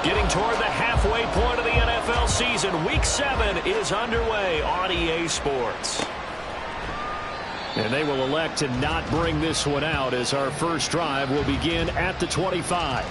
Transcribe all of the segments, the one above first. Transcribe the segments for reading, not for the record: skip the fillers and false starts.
Getting toward the halfway point of the NFL season. Week 7 is underway on EA Sports. And they will elect to not bring this one out as our first drive will begin at the 25.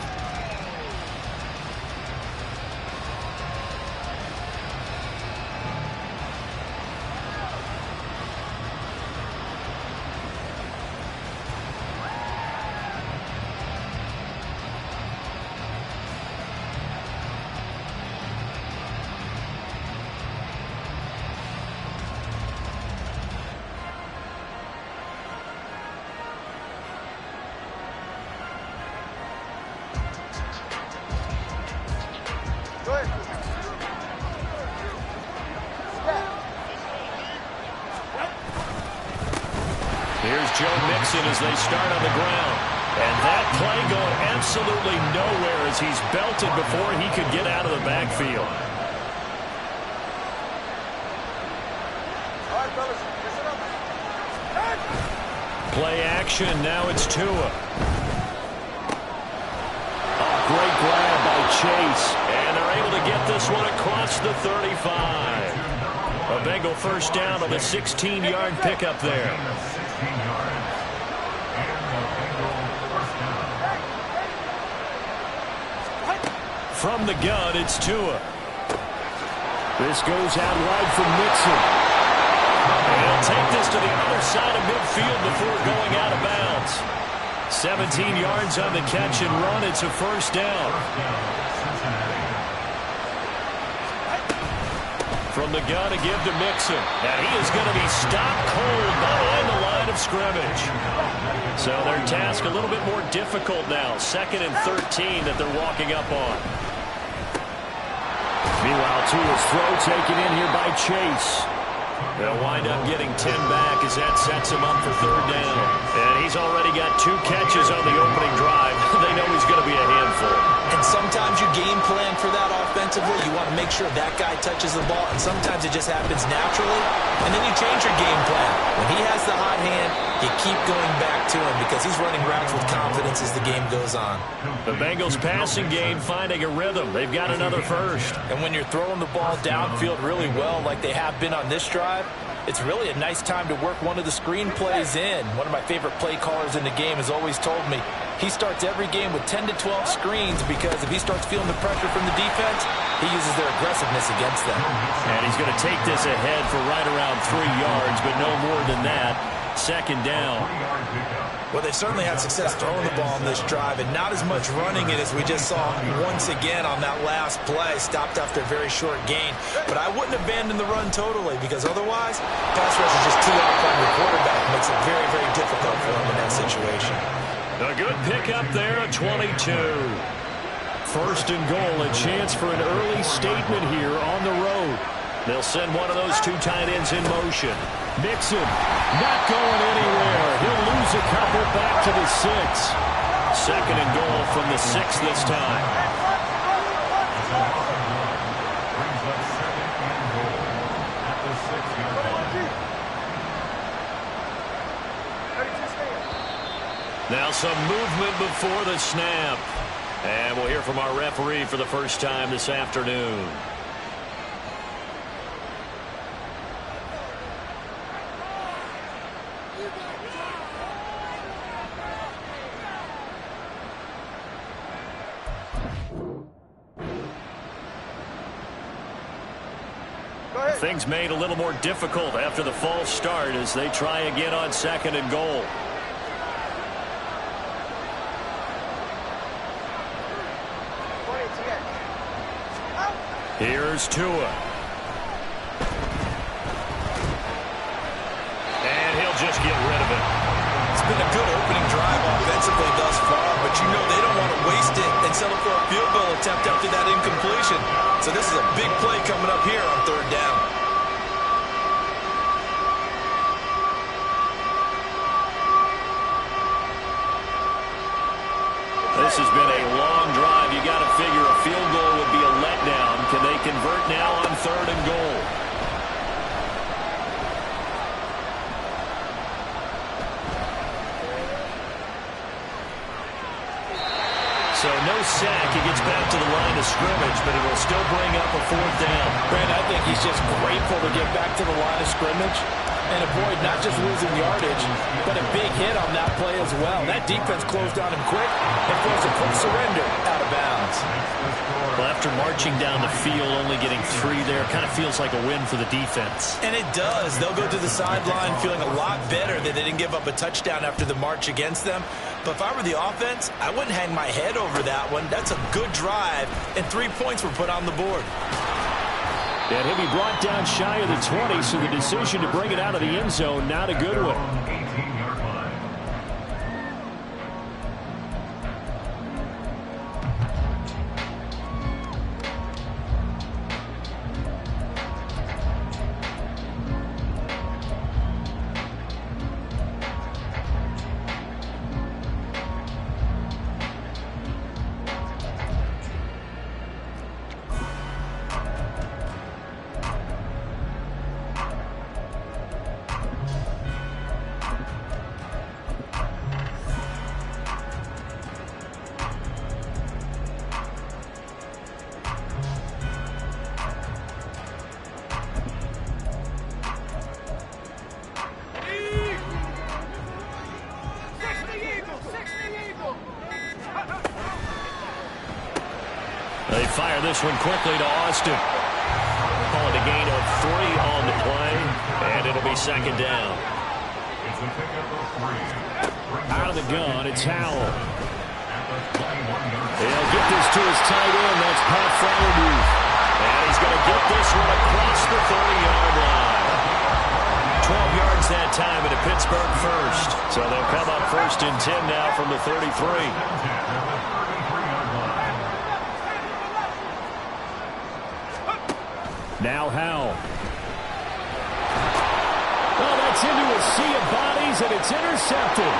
As they start on the ground. And that play going absolutely nowhere as he's belted before he could get out of the backfield. Play action. Now it's Tua. Oh, great grab by Chase. And they're able to get this one across the 35. A Bengal first down on the 16-yard pickup there. From the gun, it's Tua. This goes out wide for Mixon. And he'll take this to the other side of midfield before going out of bounds. 17 yards on the catch and run. It's a first down. From the gun to give to Mixon. And he is going to be stopped cold behind the line of scrimmage. So their task a little bit more difficult now. 2nd and 13 that they're walking up on. Meanwhile, Tua's throw taken in here by Chase. They'll wind up getting 10 back as that sets him up for 3rd down. And he's already got 2 catches on the opening drive. They know he's going to be a handful. And sometimes you game plan for that offensively. You want to make sure that guy touches the ball. And sometimes it just happens naturally. And then you change your game plan. When he has the hot hand, you keep going back to him because he's running routes with confidence as the game goes on. The Bengals passing game finding a rhythm. They've got another first. And when you're throwing the ball downfield really well like they have been on this drive, it's really a nice time to work one of the screen plays in. One of my favorite play callers in the game has always told me he starts every game with 10 to 12 screens because if he starts feeling the pressure from the defense, he uses their aggressiveness against them. And he's going to take this ahead for right around 3 yards, but no more than that. 2nd down. Well, they certainly had success throwing the ball on this drive and not as much running it as we just saw once again on that last play. Stopped after a very short gain. But I wouldn't abandon the run totally because otherwise, pass rush is just too off on your quarterback. Makes it very, very difficult for him in that situation. A good pickup there at 22. 1st and goal, a chance for an early statement here on the road. They'll send one of those 2 tight ends in motion. Mixon not going anywhere. He'll lose a couple back to the 6. 2nd and goal from the 6 this time. Now some movement before the snap. And we'll hear from our referee for the first time this afternoon. Things made a little more difficult after the false start as they try again on 2nd and goal. Here's Tua. And he'll just get rid of it. It's been a good opening drive offensively thus far, but you know they don't want to waste it and settle for a field goal attempt after that incompletion. So this is a big play coming up here on 3rd down. This has been a long drive. You got to figure a field goal would be a letdown. Can they convert now on 3rd and goal? So no sack. He gets back to the line of scrimmage, but it'll still bring up a 4th down. Brent, I think he's just grateful to get back to the line of scrimmage and avoid not just losing yardage, but a big hit on that play as well. That defense closed on him quick and forced a quick surrender out of bounds. Well, after marching down the field, only getting 3 there, kind of feels like a win for the defense. And it does. They'll go to the sideline feeling a lot better that they didn't give up a touchdown after the march against them. But if I were the offense, I wouldn't hang my head over that one. That's a good drive, and 3 points were put on the board. And he'll be brought down shy of the 20, so the decision to bring it out of the end zone, not a good one. They fire this one quickly to Austin. Call it a gain of 3 on the play, and it'll be 2nd down. Out of the gun, it's Howell. He'll get this to his tight end. That's Pat Fryermuth. And he's going to get this one across the 30-yard line. 12 yards that time, and a Pittsburgh first. So they'll come up 1st and 10 now from the 33. Now Howell. Oh, that's into a sea of bodies, and it's intercepted.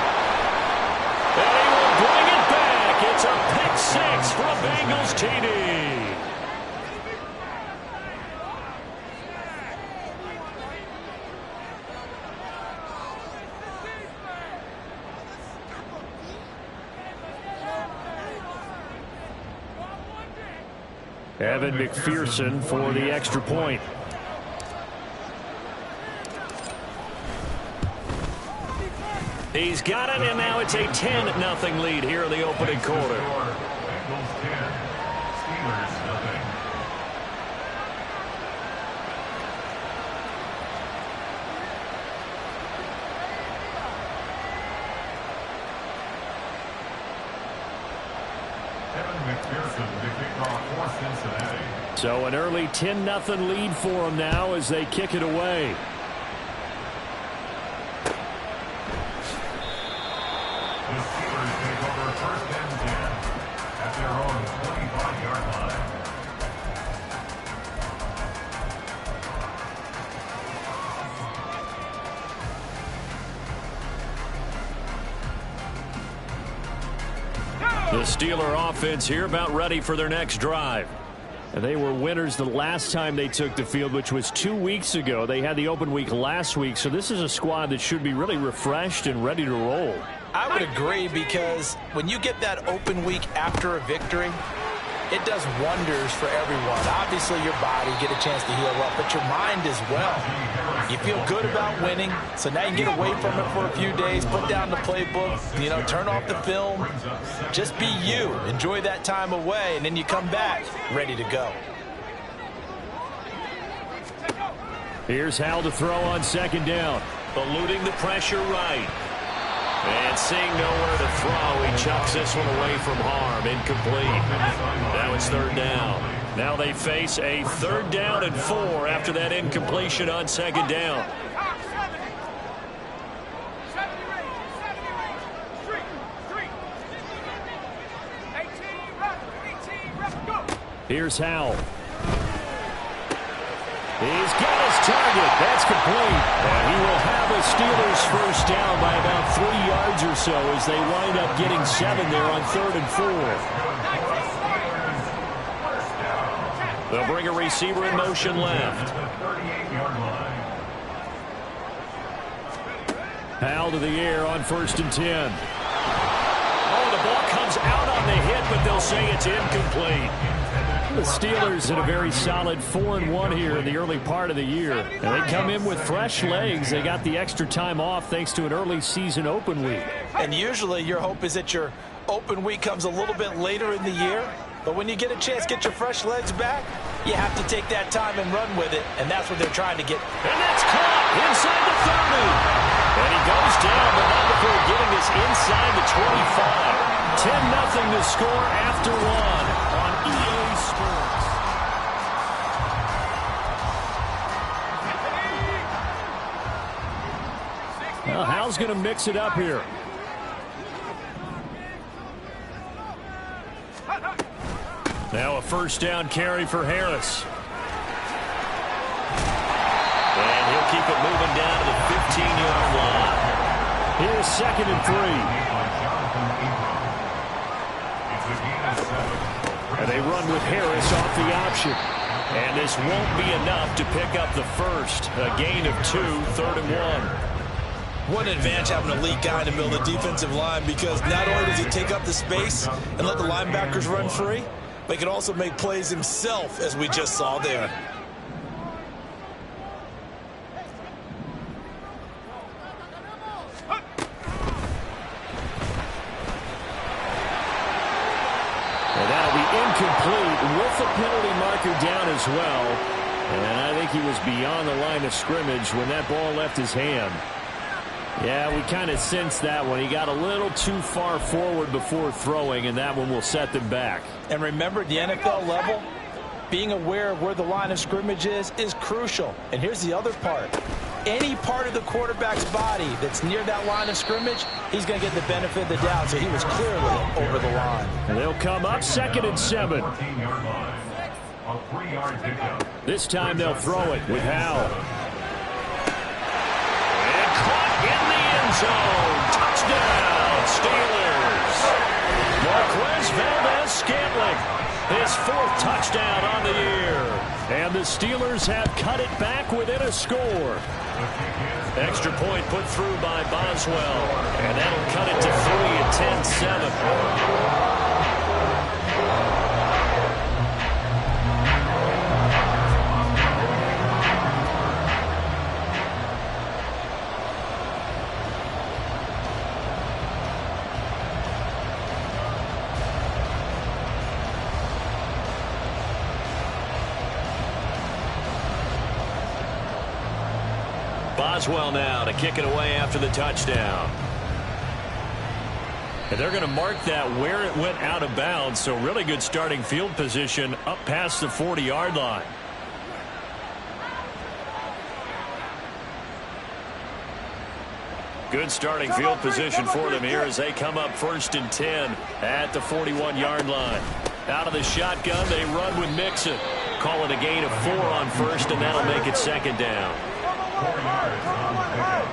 And he will bring it back. It's a pick 6 from Bengals TD. Evan McPherson for the extra point. He's got it, and now it's a 10-0 lead here in the opening quarter. So an early 10-0 lead for them now as they kick it away. The Steelers take over 1st and 10 at their own 25-yard line. The Steeler offense here about ready for their next drive. And they were winners the last time they took the field, which was 2 weeks ago. They had the open week last week, so this is a squad that should be really refreshed and ready to roll. I would agree, because when you get that open week after a victory, it does wonders for everyone. Obviously, your body, get a chance to heal up, but your mind as well. You feel good about winning, so now you can get away from it for a few days, put down the playbook, turn off the film. Just be you. Enjoy that time away, and then you come back ready to go. Here's Howell to throw on 2nd down. Eluding the pressure right. And seeing nowhere to throw, he chucks this one away from harm. Incomplete. Now it's 3rd down. Now they face a 3rd down and 4 after that incompletion on 2nd down. Here's Howell. He's got his target. That's complete. And he will have a Steelers 1st down by about 3 yards or so as they wind up getting 7 there on 3rd and 4. They'll bring a receiver in motion left. Howell to the air on 1st and 10. Oh, the ball comes out on the hit, but they'll say it's incomplete. The Steelers in a very solid 4-1 here in the early part of the year. And they come in with fresh legs. They got the extra time off thanks to an early season open week. And usually your hope is that your open week comes a little bit later in the year. But when you get a chance to get your fresh legs back, you have to take that time and run with it. And that's what they're trying to get. And that's caught inside the 30. And he goes down, but not before getting this inside the 25. 10-0 to score after one on EA Sports. Well, Hal's going to mix it up here. Now a first down carry for Harris. And he'll keep it moving down to the 15-yard line. Here's 2nd and 3. And they run with Harris off the option. And this won't be enough to pick up the first. A gain of 2, 3rd and 1. What an advantage having an elite guy in the middle of the defensive line, because not only does he take up the space and let the linebackers run free, but he can also make plays himself, as we just saw there. And that'll be incomplete with the penalty marker down as well. And I think he was beyond the line of scrimmage when that ball left his hand. Yeah, we kind of sensed that one. He got a little too far forward before throwing, and that one will set them back. And remember, at the NFL level, being aware of where the line of scrimmage is crucial. And here's the other part. Any part of the quarterback's body that's near that line of scrimmage, he's going to get the benefit of the doubt. So he was clearly over the line. And they'll come up 2nd and 7. This time they'll throw it with Hal. And caught in the end zone. Touchdown, Steelers. Marquez Valdez-Scantling, his 4th touchdown on the year. And the Steelers have cut it back within a score. Extra point put through by Boswell. And that'll cut it to 3 at 10-7. Boswell now to kick it away after the touchdown. And they're going to mark that where it went out of bounds, so really good starting field position up past the 40-yard line. Good starting field position for them here as they come up 1st and 10 at the 41-yard line. Out of the shotgun, they run with Mixon. Call it a gain of 4 on 1st, and that'll make it 2nd down. 4 yards on pickup.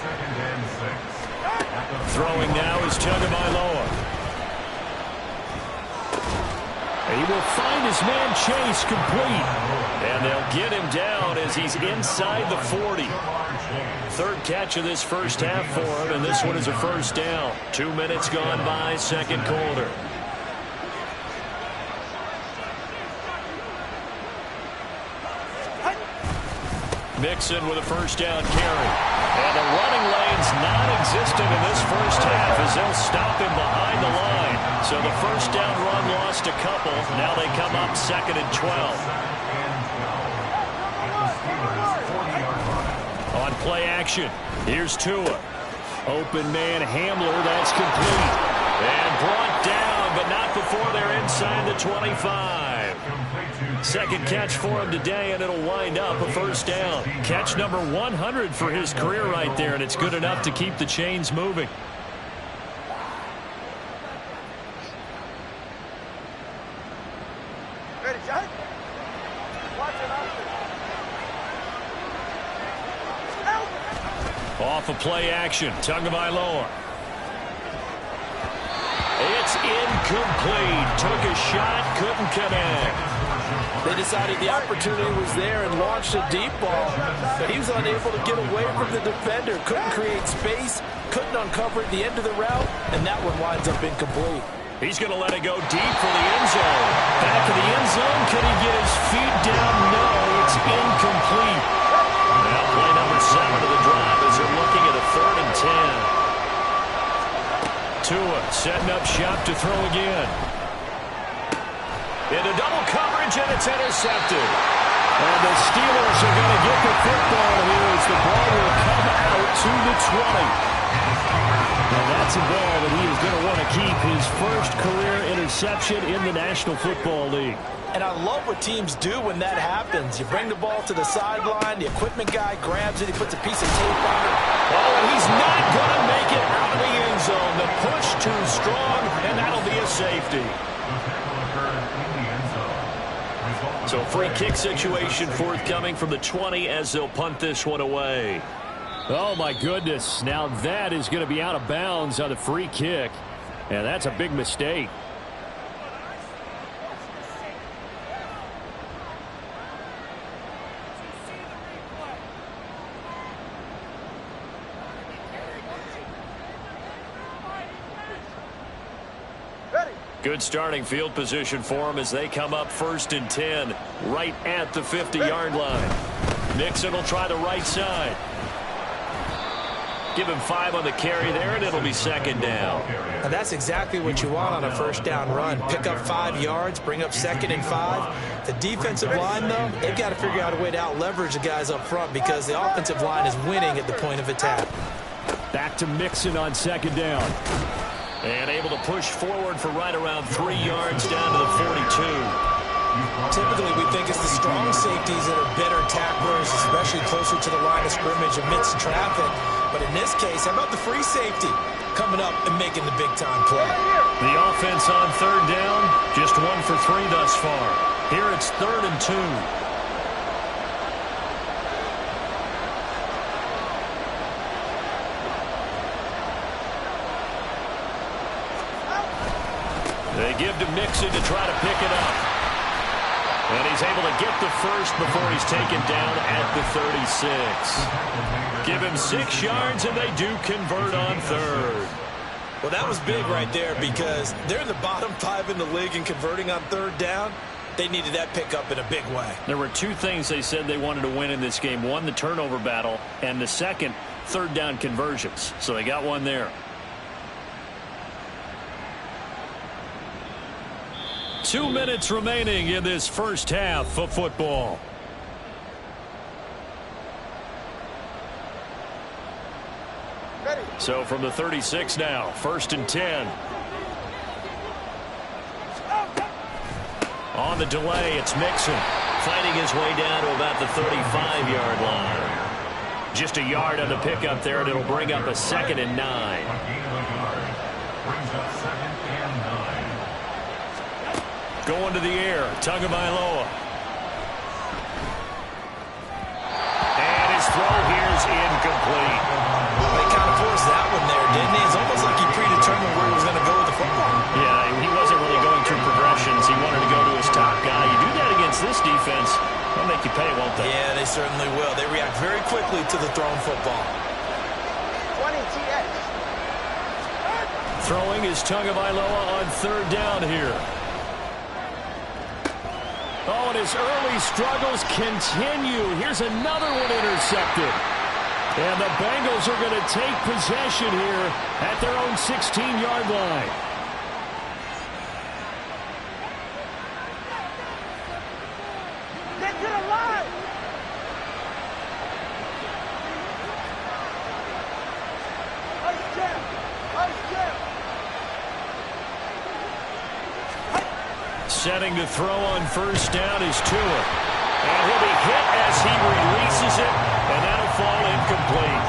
2nd and 6. Throwing now is Tagovailoa. He will find his man Chase complete. And they'll get him down as he's inside the 40. 3rd catch of this first half for him, and this one is a first down. 2 minutes gone by, 2nd quarter. Mixon with a first down carry. And the running lane's non-existent in this first half as they'll stop him behind the line. So the first down run lost a couple. Now they come up 2nd and 12. On play action, here's Tua. Open man Hamler, that's complete. And brought down, but not before they're inside the 25. 2nd catch for him today, and it'll wind up a first down. Catch number 100 for his career right there, and it's good enough to keep the chains moving. Off of play action, Tagovailoa. It's incomplete. Took a shot, couldn't connect. They decided the opportunity was there and launched a deep ball, but he was unable to get away from the defender. Couldn't create space, couldn't uncover at the end of the route, and that one winds up incomplete. He's going to let it go deep for the end zone. Back in the end zone. Can he get his feet down? No, it's incomplete. Now play number 7 of the drive as they're looking at a 3rd and 10. Tua setting up shop to throw again. Into double coverage, and it's intercepted. And the Steelers are going to get the football here as the ball will come out to the 20. And that's a ball that he is going to want to keep, his first career interception in the National Football League. And I love what teams do when that happens. You bring the ball to the sideline, the equipment guy grabs it, he puts a piece of tape on it. Oh, and he's not going to make it out of the end zone. The push too strong, and that'll be a safety. So free kick situation forthcoming from the 20 as they'll punt this one away. Oh, my goodness. Now that is going to be out of bounds on the free kick. And that's a big mistake. Good starting field position for them as they come up 1st and 10 right at the 50-yard line. Mixon will try the right side. Give him 5 on the carry there, and it'll be 2nd down. And that's exactly what you want on a 1st down run. Pick up 5 yards, bring up 2nd and 5. The defensive line, though, they've got to figure out a way to out-leverage the guys up front because the offensive line is winning at the point of attack. Back to Mixon on 2nd down. And able to push forward for right around 3 yards down to the 42. Typically, we think it's the strong safeties that are better tacklers, especially closer to the line of scrimmage amidst traffic. But in this case, how about the free safety coming up and making the big-time play? The offense on 3rd down, just 1 for 3 thus far. Here it's 3rd and 2. They give to Mixon to try to pick it up. And he's able to get the first before he's taken down at the 36. Give him 6 yards, and they do convert on 3rd. Well, that was big right there because they're in the bottom 5 in the league and converting on 3rd down. They needed that pickup in a big way. There were 2 things they said they wanted to win in this game. 1, the turnover battle, and the second, 3rd down conversions. So they got 1 there. 2 minutes remaining in this first half of football. So from the 36 now, 1st and 10. On the delay, it's Mixon. Fighting his way down to about the 35-yard line. Just a yard on the pickup there, and it'll bring up a 2nd and 9. Going to the air, Tagovailoa. And his throw here is incomplete. They kind of forced that one there, didn't they? It's almost like he predetermined where he was going to go with the football. Yeah, he wasn't really going through progressions. He wanted to go to his top guy. You do that against this defense, they'll make you pay, won't they? Yeah, they certainly will. They react very quickly to the thrown football. 20 TX. Throwing is Tagovailoa on 3rd down here. Oh, and his early struggles continue. Here's another one intercepted. And the Bengals are going to take possession here at their own 16-yard line. Get to the line. Ice jam. Ice jam. Setting to throw on 1st down is Tua. And he'll be hit as he releases it, and that'll fall incomplete.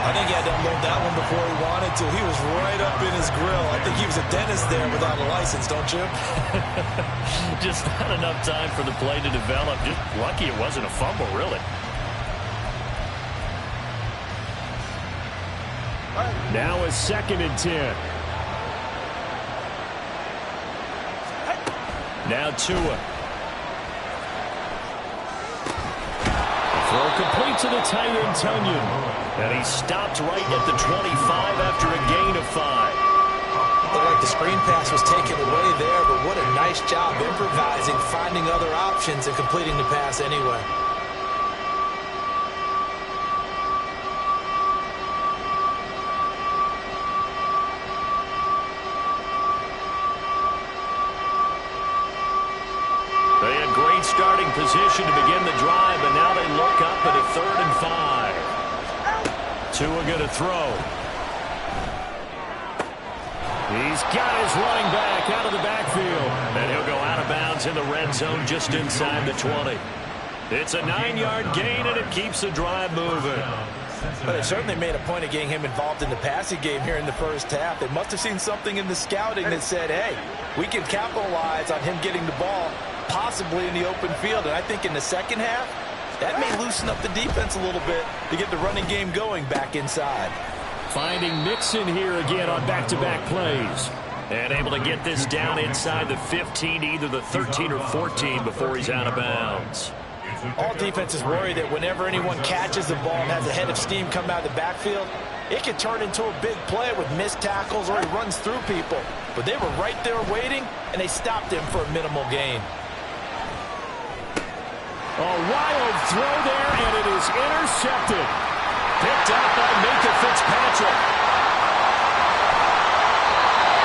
I think he had to unload that one before he wanted to. He was right up in his grill. I think he was a dentist there without a license, don't you? Just not enough time for the play to develop. Just lucky it wasn't a fumble, really. Now a 2nd and 10. Now Tua. Throw complete to the tight end, Tunyon. And he stopped right at the 25 after a gain of 5. Looked like the screen pass was taken away there, but what a nice job improvising, finding other options, and completing the pass anyway. They had great starting position to begin the drive, but now they look up at a 3rd and 5. Tua going to throw. He's got his running back out of the backfield. And he'll go out of bounds in the red zone just inside the 20. It's a 9-yard gain, and it keeps the drive moving. But they certainly made a point of getting him involved in the passing game here in the first half. They must have seen something in the scouting that said, hey, we can capitalize on him getting the ball possibly in the open field. And I think in the second half, that may loosen up the defense a little bit to get the running game going back inside. Finding Mixon here again on back-to-back plays. And able to get this down inside the 15, either the 13 or 14 before he's out of bounds. All defenses worry that whenever anyone catches the ball and has a head of steam come out of the backfield, it can turn into a big play with missed tackles or he runs through people. But they were right there waiting, and they stopped him for a minimal gain. A wild throw there, and it is intercepted. Picked up by Minka Fitzpatrick.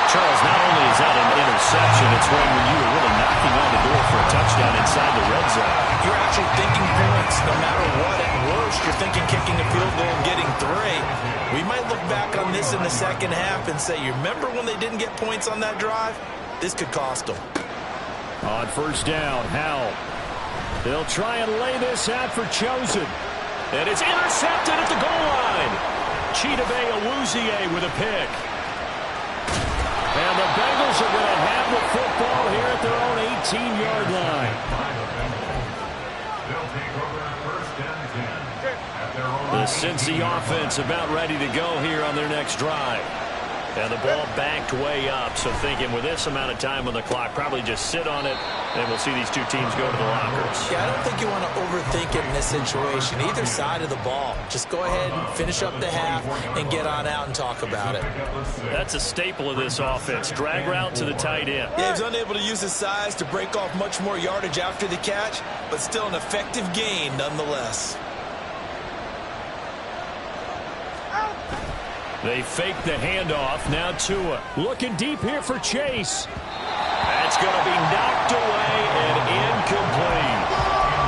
Charles, not only is that an interception, it's when you were really knocking on the door for a touchdown inside the red zone. You're actually thinking points no matter what. At worst, you're thinking kicking a field goal and getting 3. We might look back on this in the second half and say, you remember when they didn't get points on that drive? This could cost them. On first down, Howell. They'll try and lay this out for Chosen. And it's intercepted at the goal line. Chidobe Awuzie with a pick. And the Bengals are going to have the football here at their own 18-yard line. The Cincy offense about ready to go here on their next drive. And the ball backed way up, so thinking with this amount of time on the clock, probably just sit on it, and we'll see these two teams go to the lockers. Yeah, I don't think you want to overthink it in this situation. Either side of the ball. Just go ahead and finish up the half and get on out and talk about it. That's a staple of this offense. Drag route to the tight end. Yeah, he's unable to use his size to break off much more yardage after the catch, but still an effective gain nonetheless. They fake the handoff. Now Tua looking deep here for Chase. That's going to be knocked away and incomplete.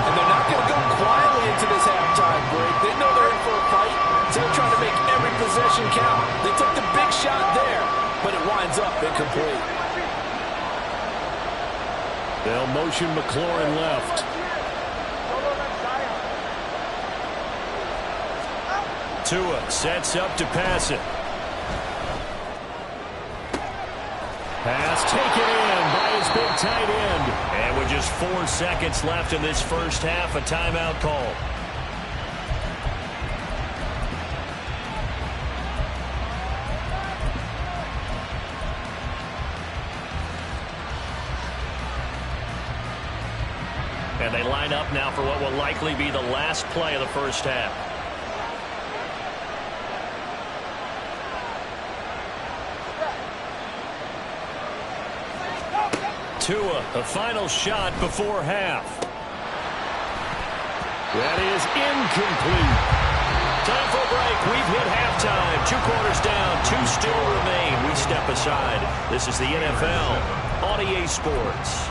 And they're not going to go quietly into this halftime break. They know they're in for a fight, so they're trying to make every possession count. They took the big shot there, but it winds up incomplete. They'll motion McLaurin left. Tua sets up to pass it. Pass taken in by his big tight end. And with just 4 seconds left in this first half, a timeout call. And they line up now for what will likely be the last play of the first half. Tua, a final shot before half. That is incomplete. Time for a break. We've hit halftime. 2 quarters down, 2 still remain. We step aside. This is the NFL on EA Sports.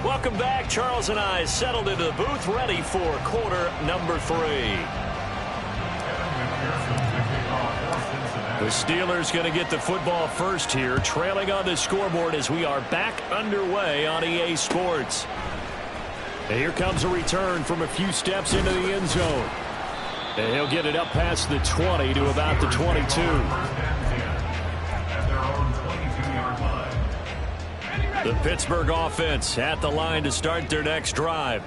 Welcome back. Charles and I settled into the booth, ready for quarter number 3. The Steelers going to get the football first here, trailing on the scoreboard as we are back underway on EA Sports. And here comes a return from a few steps into the end zone. And he'll get it up past the 20 to about the 22. The Pittsburgh offense at the line to start their next drive.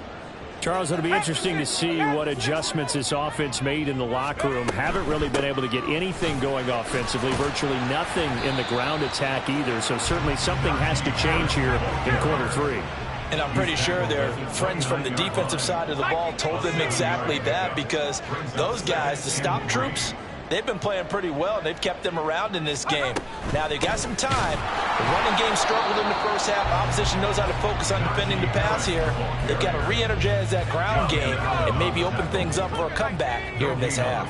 Charles, it'll be interesting to see what adjustments this offense made in the locker room. Haven't really been able to get anything going offensively, virtually nothing in the ground attack either. So certainly something has to change here in quarter three. And I'm pretty sure their friends from the defensive side of the ball told them exactly that, because those guys, the stop troops, they've been playing pretty well. They've kept them around in this game. Now, they've got some time. The running game struggled in the first half. Opposition knows how to focus on defending the pass here. They've got to re-energize that ground game and maybe open things up for a comeback here in this half.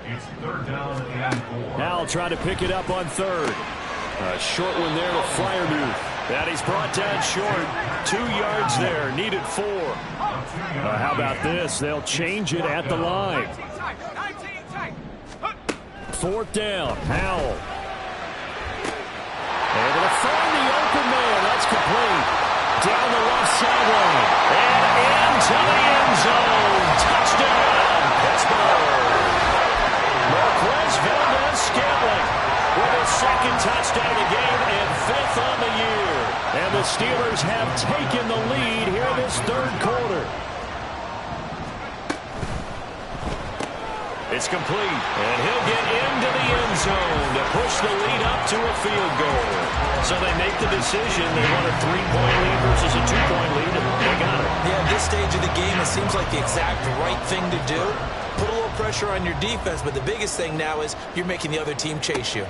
It's 3rd down and 4. Now try to pick it up on 3rd. A short one there to Fryermuth. And he's brought down short. 2 yards there. Needed 4. How about this? They'll change it at the line. 4th down. Howell. Able to find the open man. That's complete. Down the left sideline. And into the end zone. Touchdown, Pittsburgh. Marquez Valdez-Scantling with his 2nd touchdown of the game and 5th on the year. And the Steelers have taken the lead here in this 3rd quarter. It's complete, and he'll get into the end zone to push the lead up to a field goal. So they make the decision. They want a 3-point lead versus a 2-point lead, and they got it. Yeah, at this stage of the game, it seems like the exact right thing to do. Put a little pressure on your defense, but the biggest thing now is you're making the other team chase you.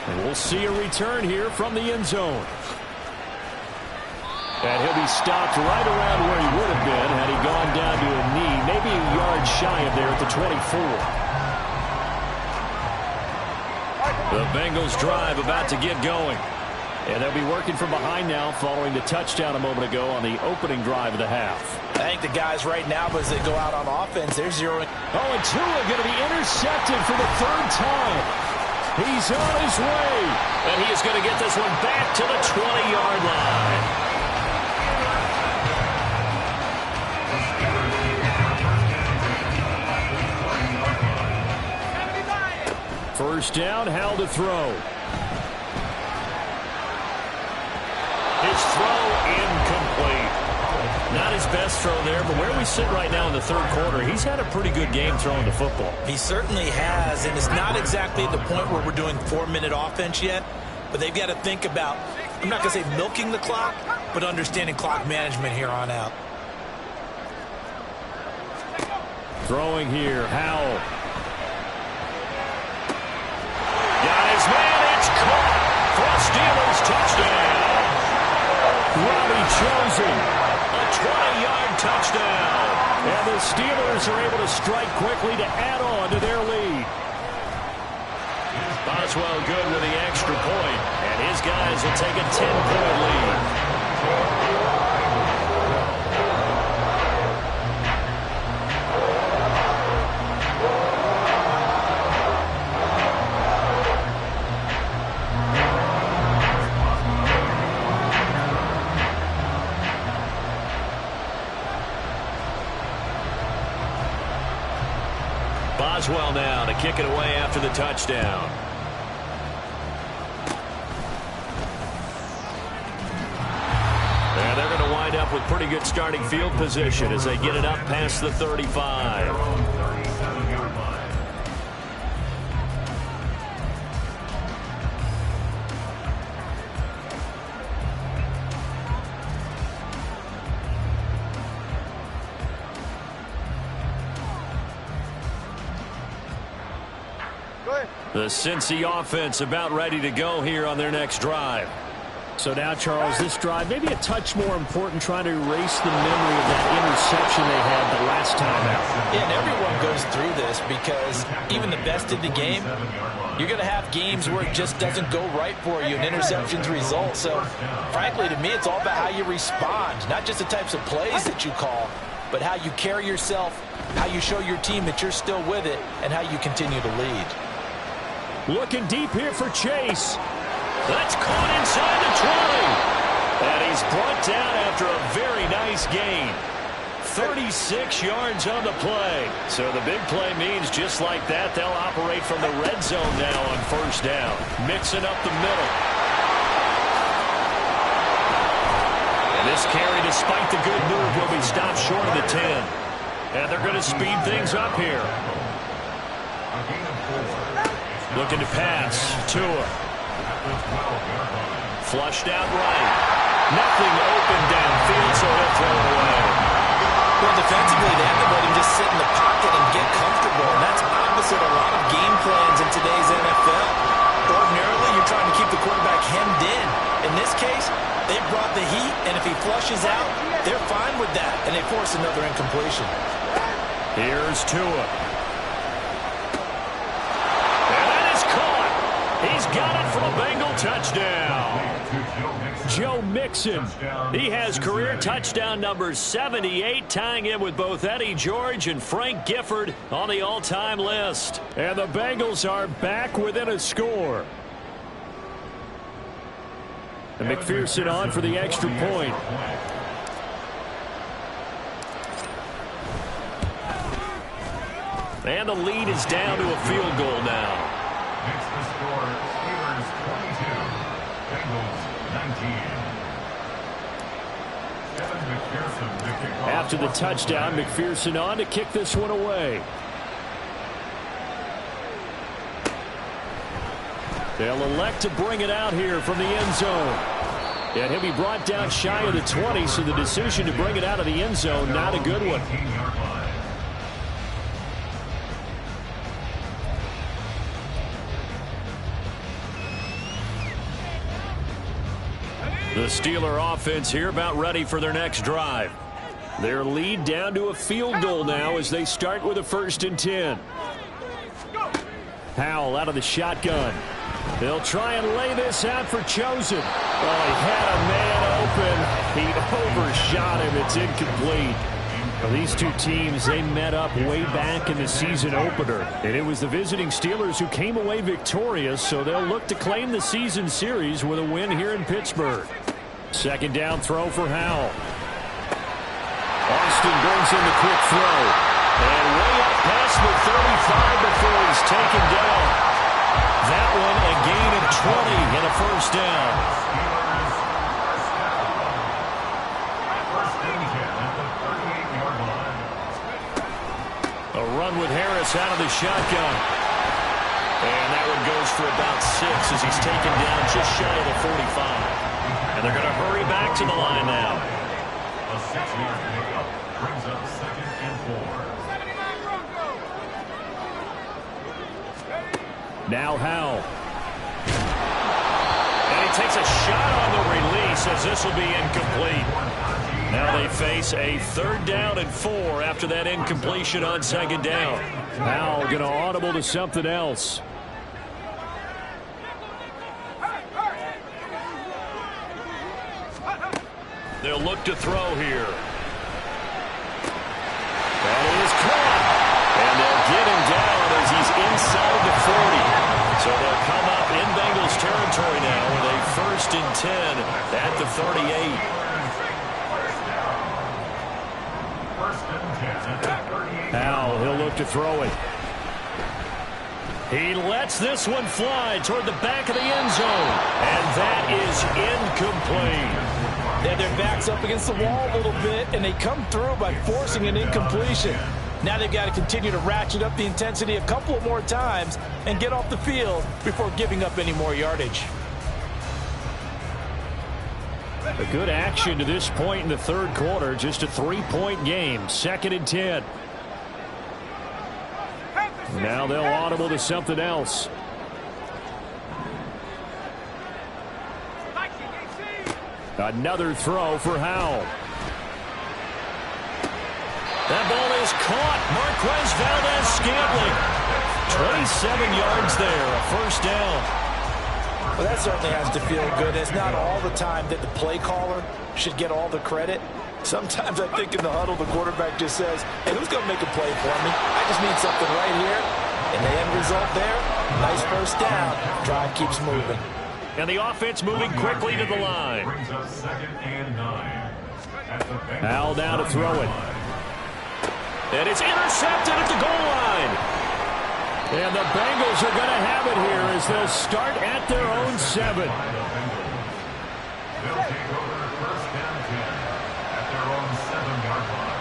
And we'll see a return here from the end zone. And he'll be stopped right around where he would have been had he gone down to a knee, maybe a yard shy of there at the 24. The Bengals drive about to get going. And they'll be working from behind now following the touchdown a moment ago on the opening drive of the half. I think the guys right now, as they go out on offense, they're zeroing. Oh, and Tua going to be intercepted for the 3rd time. He's on his way. And he is going to get this one back to the 20-yard line. First down, Howell to throw. His throw incomplete. Not his best throw there, but where we sit right now in the 3rd quarter, he's had a pretty good game throwing the football. He certainly has, and it's not exactly at the point where we're doing 4-minute offense yet, but they've got to think about, I'm not going to say milking the clock, but understanding clock management here on out. Throwing here, Howell. Got his man, it's caught for a Steelers touchdown. Robbie Chosen. A 20-yard touchdown. And the Steelers are able to strike quickly to add on to their lead. Boswell good with the extra point, and his guys will take a 10-point lead. Boswell now to kick it away after the touchdown. And they're going to wind up with pretty good starting field position as they get it up past the 35. The Cincy offense about ready to go here on their next drive. So now, Charles, this drive maybe a touch more important, trying to erase the memory of that interception they had the last time out. Yeah, and everyone goes through this because even the best in the game, you're going to have games where it just doesn't go right for you and interceptions result. So, frankly, to me, it's all about how you respond, not just the types of plays that you call, but how you carry yourself, how you show your team that you're still with it, and how you continue to lead. Looking deep here for Chase. That's caught inside the 20. And he's brought down after a very nice gain. 36 yards on the play. So the big play means just like that, they'll operate from the red zone now on first down. Mixing up the middle. And this carry, despite the good move, will be stopped short of the 10. And they're going to speed things up here. Looking to pass. Tua. Flushed out right. Nothing open downfield, so he'll throw it away. Well, defensively, they have to let him just sit in the pocket and get comfortable. And that's opposite a lot of game plans in today's NFL. Ordinarily, you're trying to keep the quarterback hemmed in. In this case, they brought the heat, and if he flushes out, they're fine with that, and they force another incompletion. Here's Tua. And that is caught. He's got it for a Bengal touchdown. Joe Mixon. He has career touchdown number 78, tying in with both Eddie George and Frank Gifford on the all-time list. And the Bengals are back within a score. And McPherson on for the extra point. And the lead is down to a field goal now. Makes the score Steelers 22, Bengals 19. Kevin McPherson to kick off. After the touchdown, McPherson on to kick this one away. They'll elect to bring it out here from the end zone. And he'll be brought down shy of the 20, so the decision to bring it out of the end zone, not a good one. The Steeler offense here about ready for their next drive. Their lead down to a field goal now as they start with a 1st and 10. Howell out of the shotgun. They'll try and lay this out for Chosen. Oh, he had a man open. He overshot him. It's incomplete. Well, these two teams, they met up way back in the season opener. And it was the visiting Steelers who came away victorious, so they'll look to claim the season series with a win here in Pittsburgh. 2nd down throw for Howell. Austin brings in the quick throw. And way up past the 35 before he's taken down. That one a gain of 20 and a 1st down. A run with Harris out of the shotgun. And that one goes for about 6 as he's taken down just shy of the 45. And they're going to hurry back to the line now. A 6-yard pickup brings up 2nd and 4. Now Howell. And he takes a shot on the release as this will be incomplete. Now they face a 3rd down and 4 after that incompletion on 2nd down. Howell going to audible to something else. They'll look to throw here. That is caught. And they'll get him down as he's inside the 40. So they'll come up in Bengals territory now with a 1st and 10 at the 38. Howell, he'll look to throw it. He lets this one fly toward the back of the end zone. And that is incomplete. They have their backs up against the wall a little bit, and they come through by forcing an incompletion. Now they've got to continue to ratchet up the intensity a couple of more times and get off the field before giving up any more yardage. A good action to this point in the 3rd quarter. Just a 3-point game. 2nd and 10. Now they'll audible to something else. Another throw for Howell. That ball is caught. Marquez Valdez-Scantling. 27 yards there. A 1st down. Well, that certainly has to feel good. It's not all the time that the play caller should get all the credit. Sometimes I think in the huddle, the quarterback just says, hey, who's going to make a play for me? I just need something right here. And the end result there, nice 1st down. Drive keeps moving. And the offense moving quickly to the line. Brings up 2nd and 9. Howell down to throw it. And it's intercepted at the goal line. And the Bengals are going to have it here as they'll start at their own 7. They'll take over 1st and 10 at their own 7-yard line.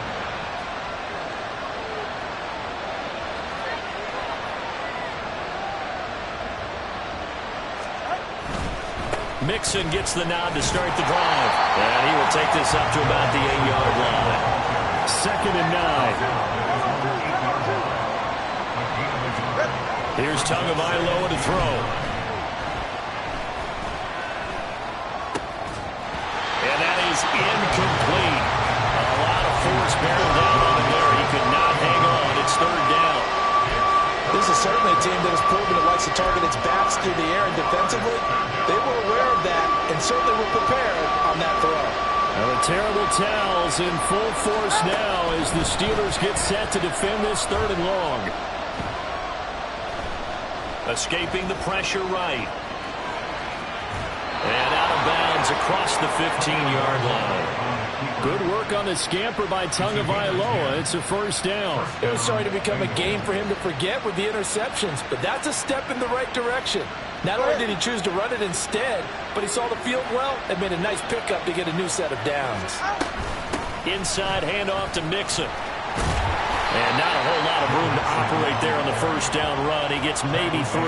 Mixon gets the nod to start the drive. And he will take this up to about the 8-yard line. 2nd and 9. Here's Tagovailoa to throw. And that is incomplete. A lot of force barreled down on him there. He could not hang on. It's 3rd down. This is certainly a team that has proven it likes to target its backs through the air, and defensively, they were aware of that and certainly were prepared on that throw. Now the terrible towels in full force now as the Steelers get set to defend this 3rd and long. Escaping the pressure right. And out of bounds across the 15-yard line. Good work on the scamper by Tagovailoa. It's a 1st down. It was starting to become a game for him to forget with the interceptions, but that's a step in the right direction. Not only did he choose to run it instead, but he saw the field well and made a nice pickup to get a new set of downs. Inside handoff to Mixon. And not a whole lot of room to operate there on the 1st down run. He gets maybe 3.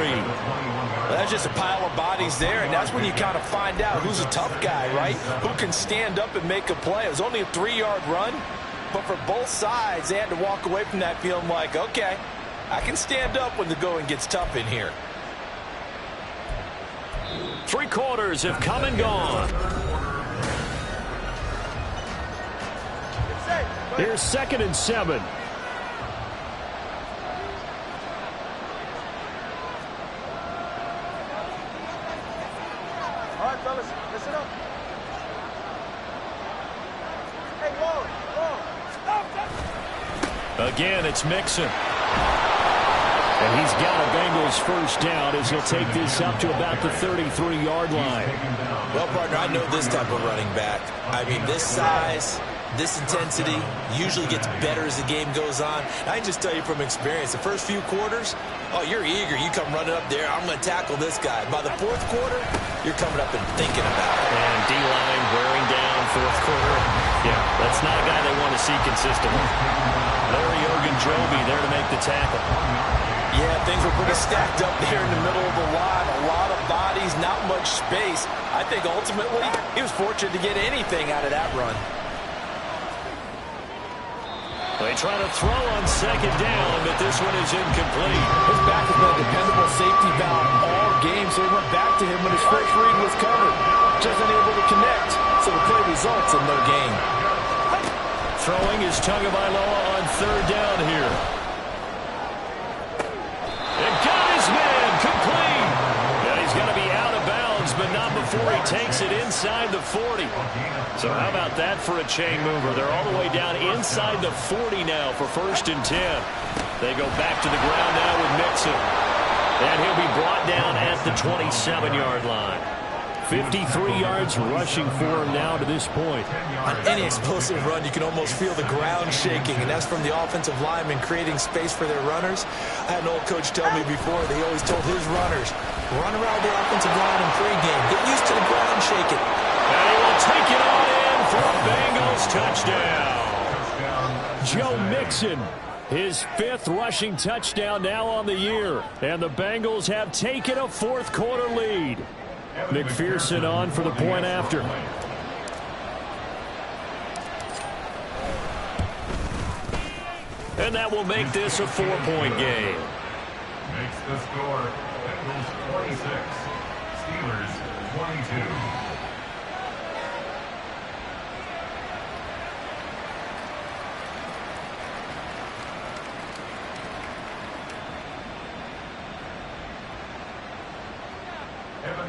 Well, that's just a pile of bodies there, and that's when you kind of find out who's a tough guy, right? Who can stand up and make a play. It was only a 3-yard run, but for both sides, they had to walk away from that feeling like, okay, I can stand up when the going gets tough in here. 3 quarters have come and gone. Here's 2nd and 7. All right, fellas, listen up. Hey, whoa. Again, it's Mixon. And he's got a Bengals 1st down as he'll take this up to about the 33-yard line. Well, partner, I know this type of running back. I mean, this size, this intensity usually gets better as the game goes on. I can just tell you from experience, the first few quarters, oh, you're eager. You come running up there, I'm going to tackle this guy. By the 4th quarter, you're coming up and thinking about it. And D-line wearing down 4th quarter. Yeah, that's not a guy they want to see consistently. Larry Ogunjobi there to make the tackle. Yeah, things were pretty stacked up there in the middle of the line. A lot of bodies, not much space. I think ultimately he was fortunate to get anything out of that run. They try to throw on 2nd down, but this one is incomplete. His back has been a dependable safety valve all game, so he went back to him when his first read was covered. Just unable to connect, so the play results in no gain. Throwing is Tagovailoa on 3rd down here. And got his man complete. Now he's going to be out of bounds, but not before he takes it inside the 40. So how about that for a chain mover? They're all the way down inside the 40 now for 1st and 10. They go back to the ground now with Mixon. And he'll be brought down at the 27-yard line. 53 yards rushing for him now to this point. On any explosive run, you can almost feel the ground shaking, and that's from the offensive linemen creating space for their runners. I had an old coach tell me before, they always told his runners, run around the offensive line in pregame. Get used to the ground shaking. And he will take it on in for a Bengals touchdown. Joe Mixon, his 5th rushing touchdown now on the year. And the Bengals have taken a 4th quarter lead. McPherson on for the point after. And that will make this a 4-point game. Makes the score Bengals 26, Steelers 22.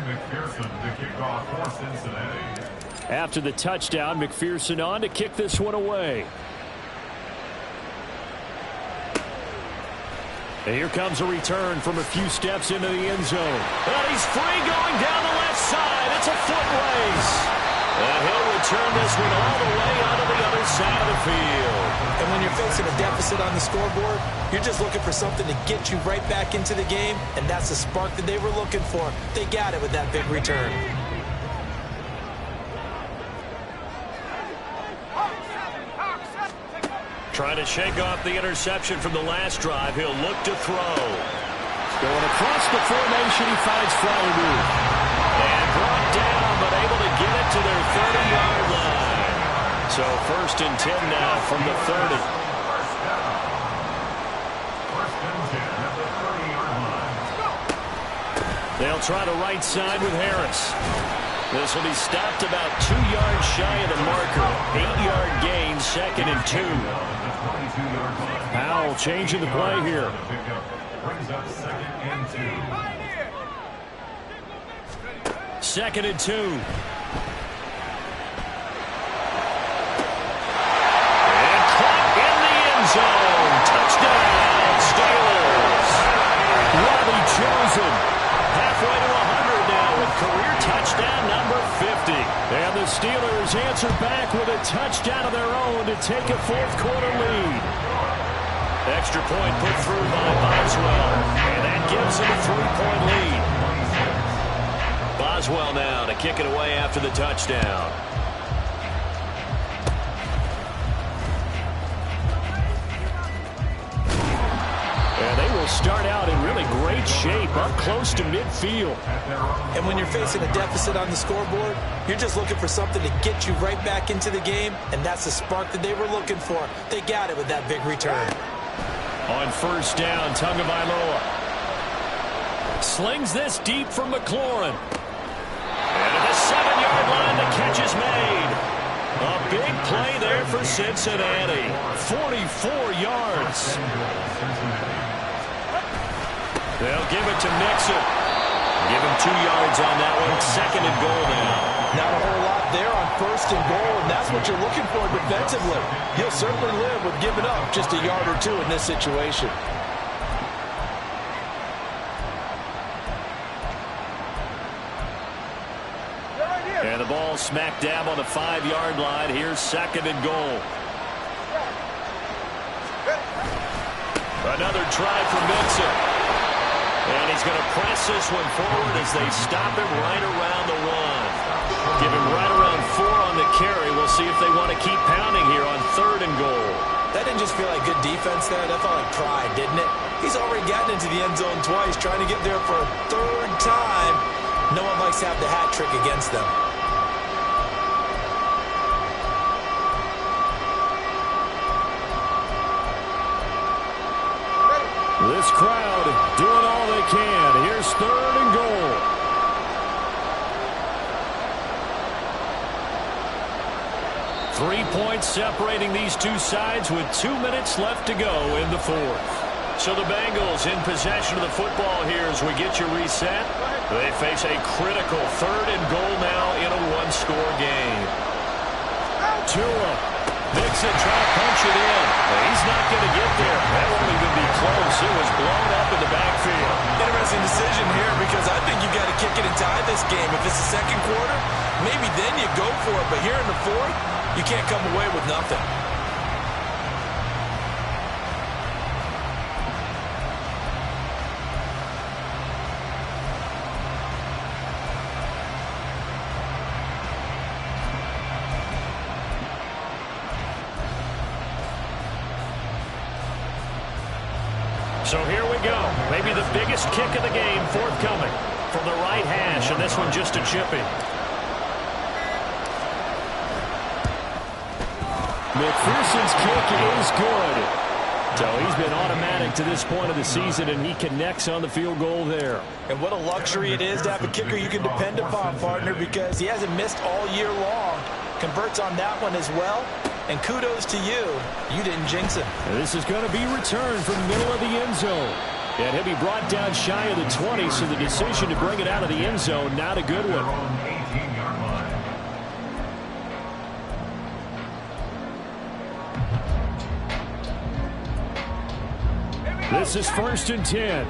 McPherson to kick off for Cincinnati. After the touchdown, McPherson on to kick this one away. And here comes a return from a few steps into the end zone. And he's free going down the left side. It's a foot race. And he'll return this one all the way onto the other side of the field. And when you're facing a deficit on the scoreboard, you're just looking for something to get you right back into the game, and that's the spark that they were looking for. They got it with that big return. Trying to shake off the interception from the last drive. He'll look to throw. Going across the formation, he finds Flower. And brought down, but able to get it to their 30-yard line. So 1st and 10 now from the 30. They'll try the right side with Harris. This will be stopped about 2 yards shy of the marker. 8-yard gain, 2nd and 2. Powell changing the play here. Brings up 2nd and 2. 2nd and 2. And caught in the end zone. Touchdown, Steelers. Robbie Chosen. Halfway to 100 now with career touchdown number 50. And the Steelers answer back with a touchdown of their own to take a 4th quarter lead. Extra point put through by Boswell. And that gives them a 3-point lead. Boswell now to kick it away after the touchdown. And they will start out in really great shape up close to midfield. And when you're facing a deficit on the scoreboard, you're just looking for something to get you right back into the game, and that's the spark that they were looking for. They got it with that big return. On 1st down, Tagovailoa slings this deep from McLaurin. And at the 7-yard line, the catch is made. A big play there for Cincinnati. 44 yards. They'll give it to Mixon. Give him 2 yards on that one. 2nd and goal now. Not a whole lot there on 1st and goal, and that's what you're looking for defensively. He'll certainly live with giving up just a yard or 2 in this situation. And the ball smack dab on the 5-yard line. Here's 2nd and goal. Another try for Mixon. And he's going to press this one forward as they stop him right around the 1. Give him right around 4 on the carry. We'll see if they want to keep pounding here on 3rd and goal. That didn't just feel like good defense there. That felt like pride, didn't it? He's already gotten into the end zone twice, trying to get there for a 3rd time. No one likes to have the hat trick against them. This crowd doing all they can. Here's 3rd and goal. Three points separating these two sides with 2 minutes left to go in the 4th. So the Bengals in possession of the football here as we get you reset. They face a critical 3rd and goal now in a 1-score game. Tua. Mixon trying to punch it in. He's not going to get there. That won't even be close. It was blown up in the backfield. Interesting decision here because I think you got to kick it and tie this game. If it's the 2nd quarter, maybe then you go for it. But here in the 4th, you can't come away with nothing. So here we go. Maybe the biggest kick of the game forthcoming from the right hash, and this one just a chipping. McPherson's kick is good. So he's been automatic to this point of the season, and he connects on the field goal there. And what a luxury it is to have a kicker you can depend upon, partner, because he hasn't missed all year long. Converts on that one as well. And kudos to you. You didn't jinx him. This is going to be returned from the middle of the end zone. And he'll be brought down shy of the 20, so the decision to bring it out of the end zone, not a good one. This is 1st and 10.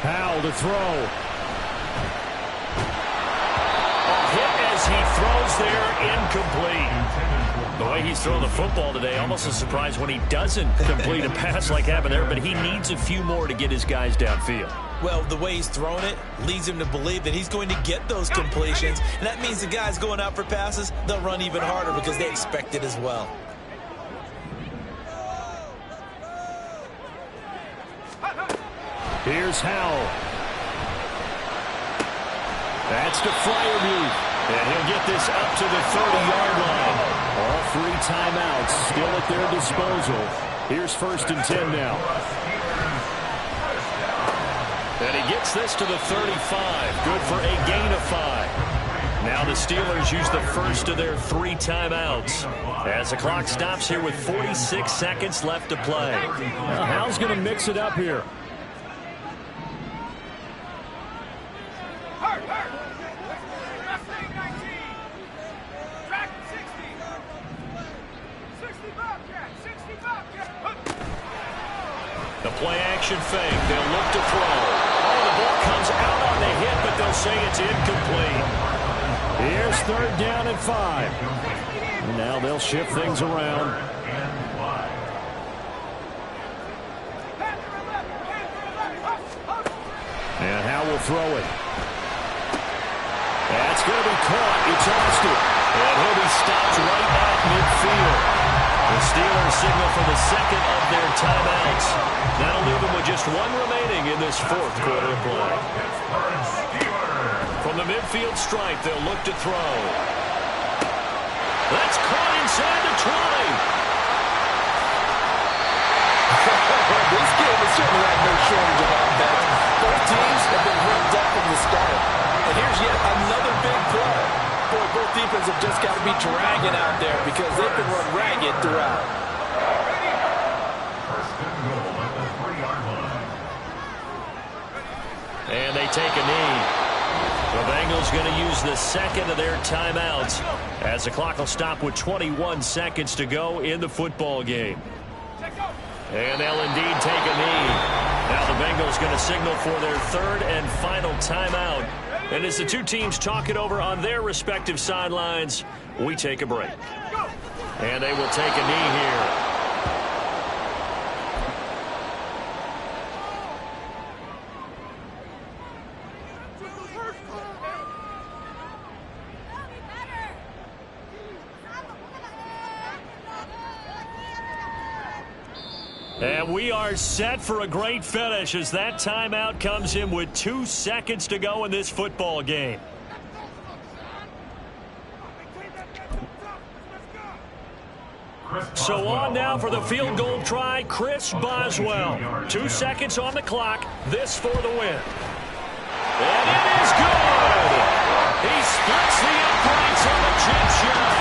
Powell to throw. A hit as he throws there, incomplete. The way he's throwing the football today, almost a surprise when he doesn't complete a pass like happened there, but he needs a few more to get his guys downfield. Well, the way he's thrown it leads him to believe that he's going to get those completions, and that means the guys going out for passes, they'll run even harder because they expect it as well. Here's Howell. That's to Freiermuth. And he'll get this up to the 30-yard line. All 3 timeouts still at their disposal. Here's 1st and 10 now. And he gets this to the 35. Good for a gain of 5. Now the Steelers use the first of their 3 timeouts as the clock stops here with 46 seconds left to play. Now, Hal's going to mix it up here. The play-action fake. They'll look to throw. Oh, the ball comes out on the hit, but they'll say it's incomplete. Here's 3rd down and 5. And now they'll shift things around. And Howe will throw it. That's going to be caught. It's Austin. And he'll be stopped right at midfield. The Steelers signal for the 2nd of their timeouts. That'll leave them with just 1 remaining in this 4th quarter of play. From the midfield stripe, they'll look to throw. That's caught inside the 20. This game has certainly had no shortage of offense. Both teams have been ripped up from the start. And here's yet another big play. Boy, both defenses have just got to be dragging out there because they've been run ragged throughout. And they take a knee. The Bengals going to use the 2nd of their timeouts as the clock will stop with 21 seconds to go in the football game. And they'll indeed take a knee. Now the Bengals going to signal for their 3rd and final timeout. And as the 2 teams talk it over on their respective sidelines, we take a break. And they will take a knee here. And we are set for a great finish as that timeout comes in with 2 seconds to go in this football game. So on now for the field goal try, Chris Boswell. 2 seconds on the clock, this for the win. And it is good! He splits the uprights on a chip shot.